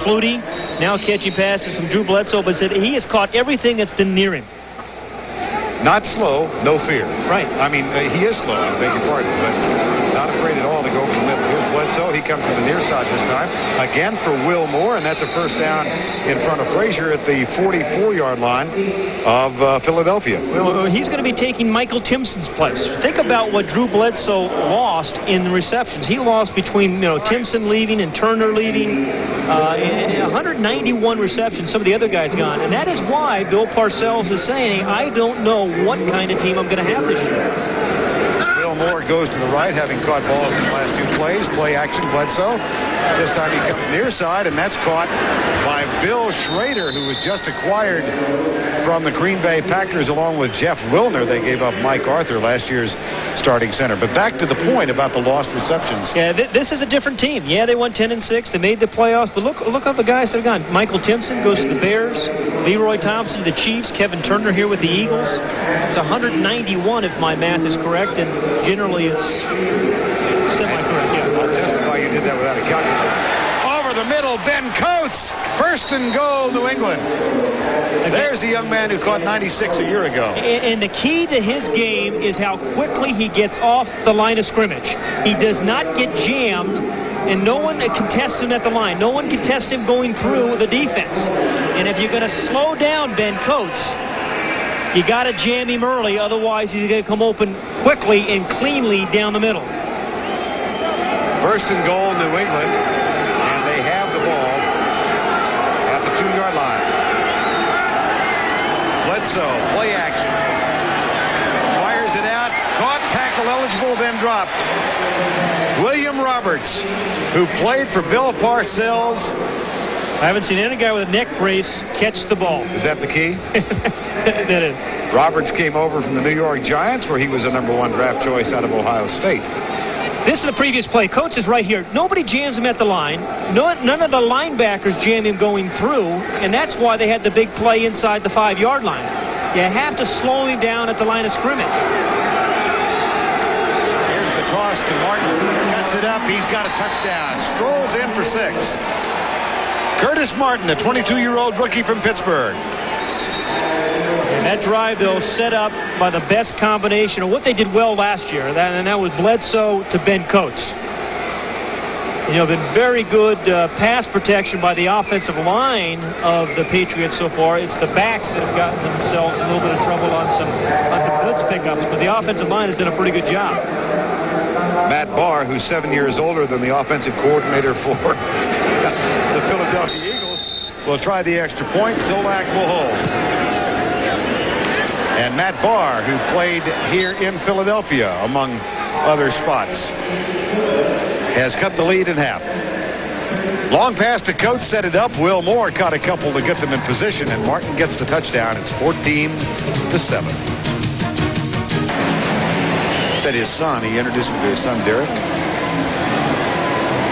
Flutie, now catching passes from Drew Bledsoe, but said he has caught everything that's been near him. Not slow, no fear. Right. I mean, he is slow, I beg your pardon, but not afraid at all to go for the middle. Here's Bledsoe. He comes to the near side this time. Again for Will Moore, and that's a first down in front of Frazier at the 44-yard line of Philadelphia. Well, he's going to be taking Michael Timpson's place. Think about what Drew Bledsoe lost in the receptions. He lost between Timpson leaving and Turner leaving. 191 receptions, some of the other guys gone. And that is why Bill Parcells is saying, I don't know what kind of team I'm going to have this year. Will Moore goes to the right, having caught balls in the last two plays. Play action, Bledsoe. This time he comes near side, and that's caught by Bill Schrader, who was just acquired from the Green Bay Packers along with Jeff Wilner. They gave up Mike Arthur, last year's starting center. But back to the point about the lost receptions. Yeah, this is a different team. Yeah, they won 10-6. They made the playoffs. But look at the guys that have gone. Michael Timpson goes to the Bears. Leroy Thompson to the Chiefs. Kevin Turner here with the Eagles. It's 191 if my math is correct, and generally it's semi-correct. Yeah. I'll testify you did that without a calculator. Over the middle, Ben Coates. First and goal, New England. There's the young man who caught 96 a year ago. And the key to his game is how quickly he gets off the line of scrimmage. He does not get jammed, and no one contests him at the line. No one contests him going through the defense. And if you're going to slow down Ben Coates, you got to jam him early. Otherwise, he's going to come open quickly and cleanly down the middle. First and goal, New England, and they have the ball at the 2-yard line. Bledsoe, play action. Fires it out. Caught, tackle eligible, then dropped. William Roberts, who played for Bill Parcells. I haven't seen any guy with a neck brace catch the ball. Is that the key? That is. Roberts came over from the New York Giants, where he was a #1 draft choice out of Ohio State. This is the previous play. Coates is right here. Nobody jams him at the line. None of the linebackers jam him going through, and that's why they had the big play inside the 5-yard line. You have to slow him down at the line of scrimmage. Here's the toss to Martin. Cuts it up. He's got a touchdown. Strolls in for 6. Curtis Martin, a 22-year-old rookie from Pittsburgh. And that drive, though, set up by the best combination of what they did well last year, and that was Bledsoe to Ben Coates. Been very good pass protection by the offensive line of the Patriots so far. It's the backs that have gotten themselves a little bit of trouble on some blitz pickups, but the offensive line has done a pretty good job. Matt Barr, who's 7 years older than the offensive coordinator for the Philadelphia Eagles, will try the extra point. Solak will hold. And Matt Barr, who played here in Philadelphia, among other spots, has cut the lead in half. Long pass to Coates, set it up. Will Moore caught a couple to get them in position, and Martin gets the touchdown. It's 14-7. Said his son. He introduced me to his son, Derek.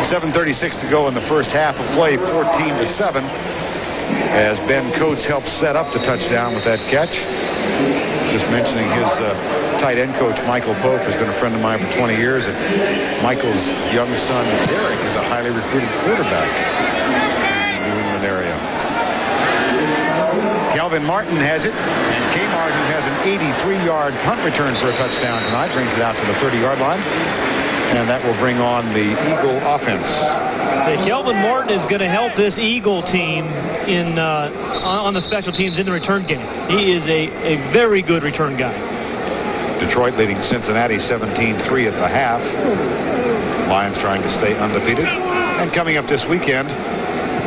7:36 to go in the first half of play, 14-7, as Ben Coates helped set up the touchdown with that catch. Just mentioning his tight end coach, Michael Pope, has been a friend of mine for 20 years, and Michael's young son, Derek, is a highly recruited quarterback in the New England area. Calvin Martin has it, and Kmart, who has an 83-yard punt return for a touchdown tonight, brings it out to the 30-yard line. And that will bring on the Eagle offense. Kelvin Martin is going to help this Eagle team on the special teams in the return game. He is a very good return guy. Detroit leading Cincinnati 17-3 at the half. Lions trying to stay undefeated. And coming up this weekend,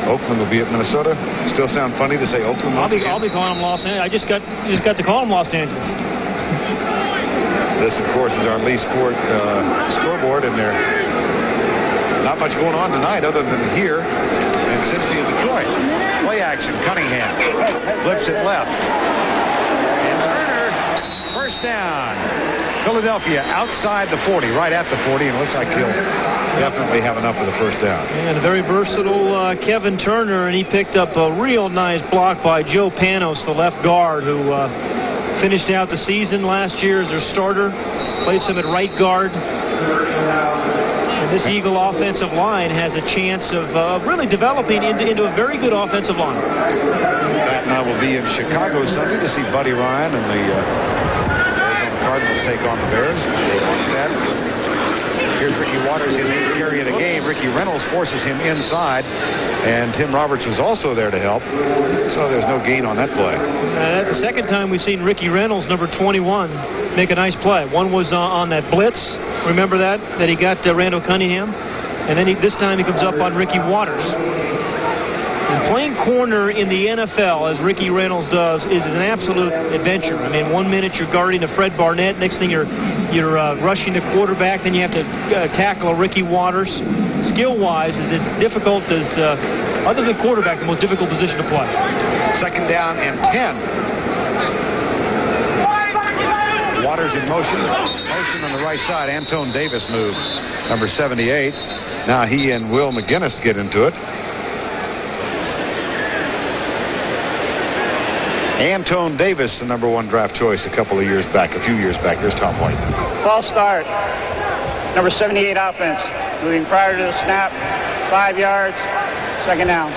Oakland will be at Minnesota. Still sound funny to say Oakland? I'll be calling them Los Angeles. I just got to call them Los Angeles. This, of course, is our Lee Sport scoreboard, and there's not much going on tonight other than here in Cincy and Detroit. Play action, Cunningham flips it left. And Turner, first down. Philadelphia outside the 40, right at the 40, and it looks like he'll definitely have enough for the first down. And a very versatile Kevin Turner, and he picked up a real nice block by Joe Panos, the left guard, who finished out the season last year as their starter. Played some at right guard. And this Eagle offensive line has a chance of really developing into a very good offensive line. Pat and I will be in Chicago Sunday to see Buddy Ryan and the Arizona Cardinals take on the Bears. Here's Ricky Waters, his eighth carry of the game. Ricky Reynolds forces him inside, and Tim Roberts was also there to help, so there's no gain on that play. That's the second time we've seen Ricky Reynolds, number 21, make a nice play. One was on that blitz, remember that he got Randall Cunningham, and then this time he comes up on Ricky Waters. And playing corner in the NFL, as Ricky Reynolds does, is an absolute adventure. I mean, 1 minute you're guarding a Fred Barnett, next thing you're rushing the quarterback, then you have to tackle a Ricky Waters. Skill-wise, it's difficult as, other than quarterback, the most difficult position to play. Second down and 10. Waters in motion. Motion on the right side. Antone Davis moved. Number 78. Now he and Will McGinnis get into it. Antone Davis, the number 1 draft choice a few years back. Here's Tom White. False start. Number 78 offense. Moving prior to the snap. 5 yards. Second down.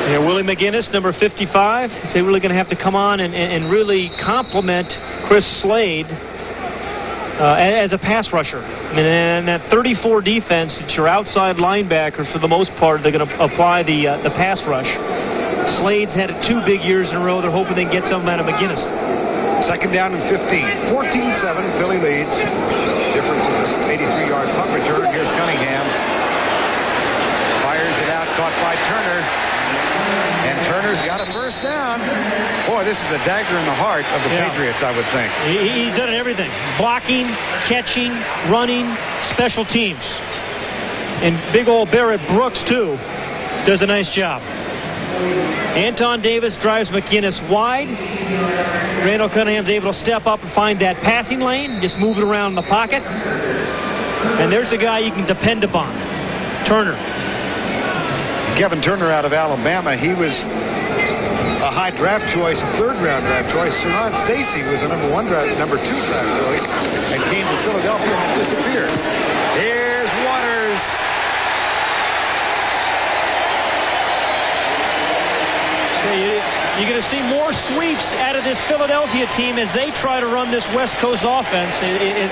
Yeah, Willie McGinnis, number 55. He's really going to have to come on and really complement Chris Slade as a pass rusher. I mean, and that 34 defense, it's your outside linebackers for the most part. They're going to apply the pass rush. Slade's had it 2 big years in a row. They're hoping they can get something out of McGinnis. Second down and 15. 14-7. Philly leads. Difference is 83-yard punt return. Here's Cunningham. Fires it out. Caught by Turner. And Turner's got a first down. Boy, this is a dagger in the heart of the Patriots, I would think. He's done everything. Blocking, catching, running, special teams. And big old Barrett Brooks, too, does a nice job. Antone Davis drives McGinnis wide. Randall Cunningham's able to step up and find that passing lane, just move it around the pocket. And there's a guy you can depend upon, Turner. Kevin Turner out of Alabama, he was a high draft choice, a third-round draft choice. Sean Stacy was the number 2 draft choice and came to Philadelphia and disappeared. Here's Waters. You're going to see more sweeps out of this Philadelphia team as they try to run this West Coast offense.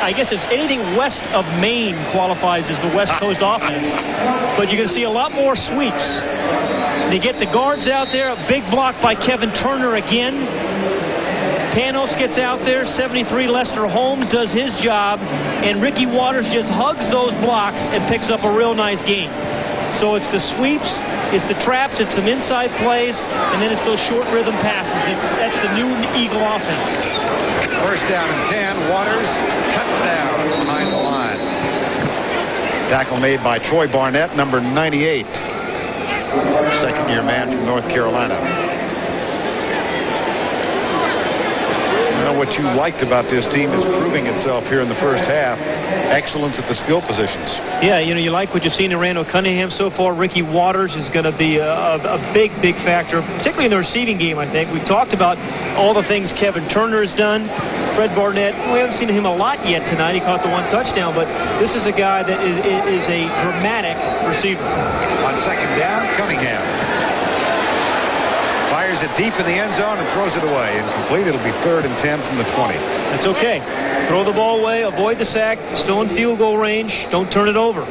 I guess it's anything west of Maine qualifies as the West Coast offense. But you're going to see a lot more sweeps. They get the guards out there. A big block by Kevin Turner again. Panos gets out there. 73 Lester Holmes does his job. And Ricky Waters just hugs those blocks and picks up a real nice gain. So it's the sweeps, it's the traps, it's some inside plays, and then it's those short rhythm passes. That's the new Eagle offense. First down and 10. Waters cut down behind the line. Tackle made by Troy Barnett, number 98. Second-year man from North Carolina. What you liked about this team is proving itself here in the first half. Excellence at the skill positions. Yeah, you like what you've seen in Randall Cunningham so far. Ricky Waters is going to be a big factor, particularly in the receiving game, I think. We've talked about all the things Kevin Turner has done. Fred Barnett, we haven't seen him a lot yet tonight. He caught the 1 touchdown, but this is a guy that is a dramatic receiver. On second down, Cunningham fires it deep in the end zone and throws it away. Incomplete. It'll be 3rd and 10 from the 20. That's okay. Throw the ball away, avoid the sack, still in field goal range, don't turn it over. You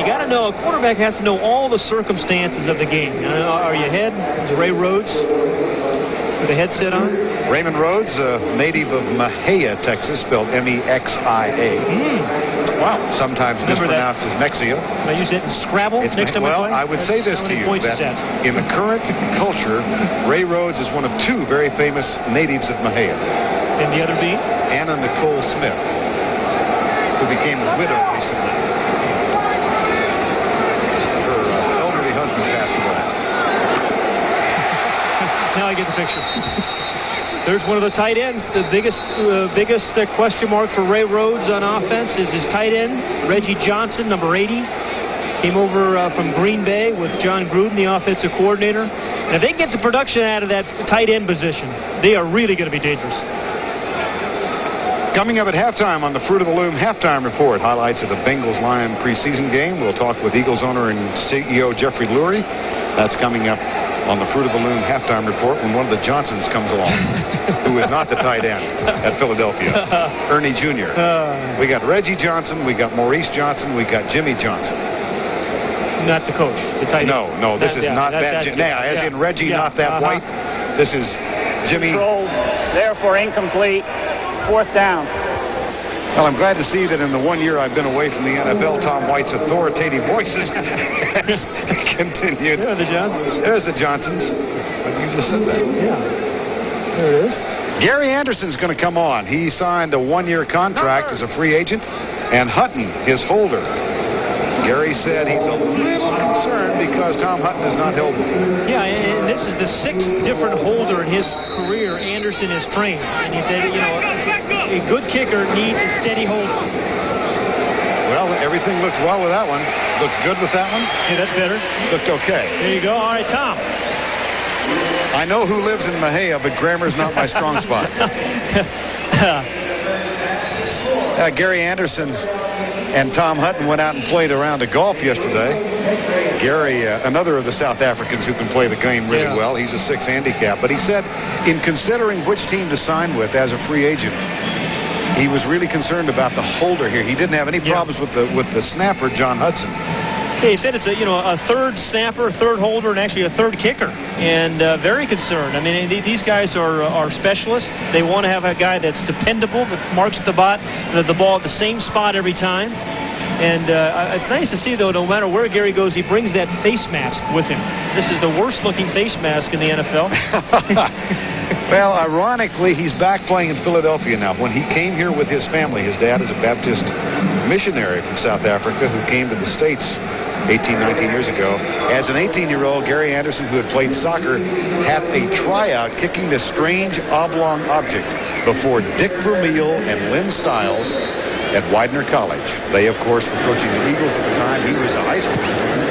got to know, a quarterback has to know all the circumstances of the game. Are you ahead? Is Ray Rhodes with a headset on? Raymond Rhodes, a native of Mexia, Texas, spelled M-E-X-I-A. Wow. Sometimes mispronounced as Mexia. I use it in Scrabble next time well, I would say this to you, that in the current culture, Ray Rhodes is one of 2 very famous natives of Mexia. And the other being? Anna Nicole Smith, who became a widow recently. Her elderly husband passed away. Now I get the picture. There's one of the tight ends. The biggest question mark for Ray Rhodes on offense is his tight end, Reggie Johnson, number 80. Came over from Green Bay with John Gruden, the offensive coordinator. And if they can get some production out of that tight end position, they are really going to be dangerous. Coming up at halftime on the Fruit of the Loom halftime report, highlights of the Bengals-Lion preseason game. We'll talk with Eagles owner and CEO Jeffrey Lurie. That's coming up on the Fruit of the Loom halftime report when one of the Johnsons comes along, who is not the tight end at Philadelphia, Ernie Jr. We got Reggie Johnson, we got Maurice Johnson, we got Jimmy Johnson. Not the coach, the tight end. No, this is not that. As in Reggie, not that white. This is Jimmy. Controlled, therefore incomplete. 4th down. Well, I'm glad to see that in the 1 year I've been away from the NFL, Tom White's authoritative voices has continued. There are the Johnsons. There's the Johnsons. You just said that. Yeah. There it is. Gary Anderson's going to come on. He signed a 1-year contract as a free agent, and Hutton, his holder. Gary said he's a little concerned because Tom Hutton is not held. Yeah, and this is the 6th different holder in his career Anderson has trained. And he said, you know, a good kicker needs a steady hold. Well, everything looked well with that one. Looked good with that one. Yeah, that's better. Looked okay. There you go. All right, Tom. I know who lives in Mejia, but grammar's not my strong spot. Gary Anderson and Tom Hutton went out and played a round of golf yesterday. Gary, another of the South Africans who can play the game really well. He's a 6 handicap. But he said in considering which team to sign with as a free agent, he was really concerned about the holder here. He didn't have any problems with the snapper, John Hudson. Yeah, he said it's a 3rd snapper, 3rd holder, and actually a 3rd kicker, and very concerned. I mean, these guys are specialists. They want to have a guy that's dependable, that marks the ball at the same spot every time. And it's nice to see, though, no matter where Gary goes, he brings that face mask with him. This is the worst-looking face mask in the NFL. Well, ironically, he's back playing in Philadelphia now. When he came here with his family, his dad is a Baptist missionary from South Africa who came to the States 18, 19 years ago. As an 18-year-old, Gary Anderson, who had played soccer, had a tryout kicking this strange oblong object before Dick Vermeil and Lynn Stiles at Widener College. They, of course, were coaching the Eagles at the time. He was a high school student.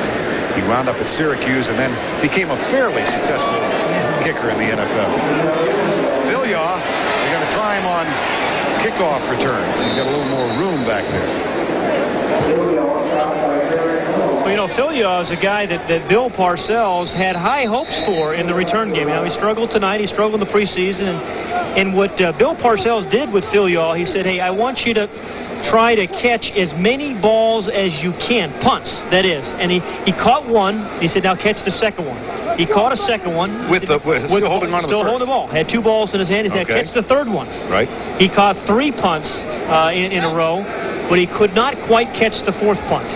He wound up at Syracuse and then became a fairly successful kicker in the NFL. Phil Yaw, they're going to try him on kickoff returns. He's got a little more room back there. Well, you know, Phil Yaw is a guy that Bill Parcells had high hopes for in the return game. You know, he struggled tonight. He struggled in the preseason. And what Bill Parcells did with Phil Yaw, he said, hey, I want you to try to catch as many balls as you can, punts, that is. And he caught one. He said, now catch the second one. He caught a second one. Still holding on to the first. Still holding the ball. Had 2 balls in his hand. He said, catch the third one. Right. He caught 3 punts in a row, but he could not quite catch the 4th punt.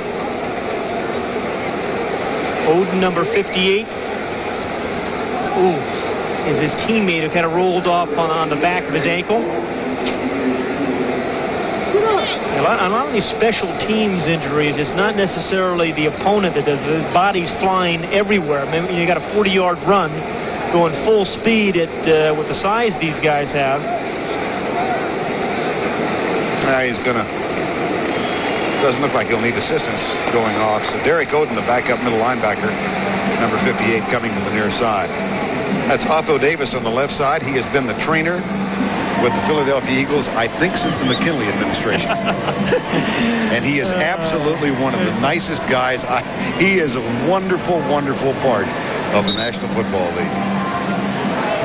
Oden, number 58. Is his teammate who kind of rolled off on the back of his ankle. A lot of these special teams injuries, it's not necessarily the opponent that the body's flying everywhere. I mean, you got a 40-yard run going full speed at with the size these guys have. He's gonna. Doesn't look like he'll need assistance going off. So Derek Oden, the backup middle linebacker, number 58, coming to the near side. That's Otho Davis on the left side. He has been the trainer with the Philadelphia Eagles, I think, since the McKinley administration. And he is absolutely one of the nicest guys. He is a wonderful, wonderful part of the National Football League.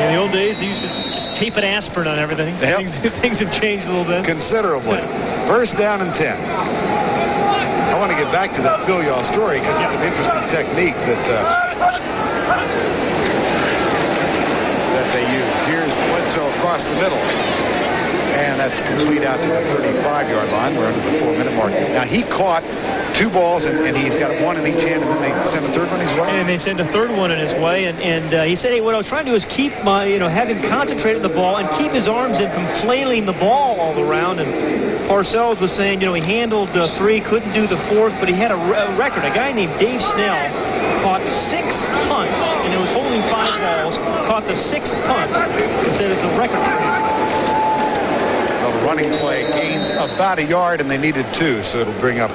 In the old days, they used to just tape an aspirin on everything. Yep. Things have changed a little bit. Considerably. First down and 10. I want to get back to that Phil Yaw story because it's an interesting technique that they use. Here's Bledsoe across the middle. And that's complete out to the 35-yard line. We're under the 4-minute mark. Now, he caught 2 balls, and he's got 1 in each hand, and then they send a 3rd one his way? And they send a 3rd one in his way. And he said, hey, what I was trying to do is keep have him concentrate on the ball and keep his arms in from flailing the ball all around. And Parcells was saying, he handled 3, couldn't do the 4th, but he had a record. A guy named Dave Snell caught 6 punts, and it was holding 5 balls, caught the 6th punt, and said it's a record for him. Well, the running play gains about a yard, and they needed 2, so it'll bring up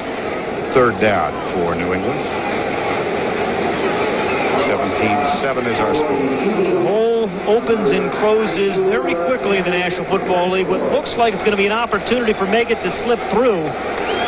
3rd down for New England. 17-7 is our score. The whole opens and closes very quickly in the National Football League. What looks like it's going to be an opportunity for Meggett to slip through.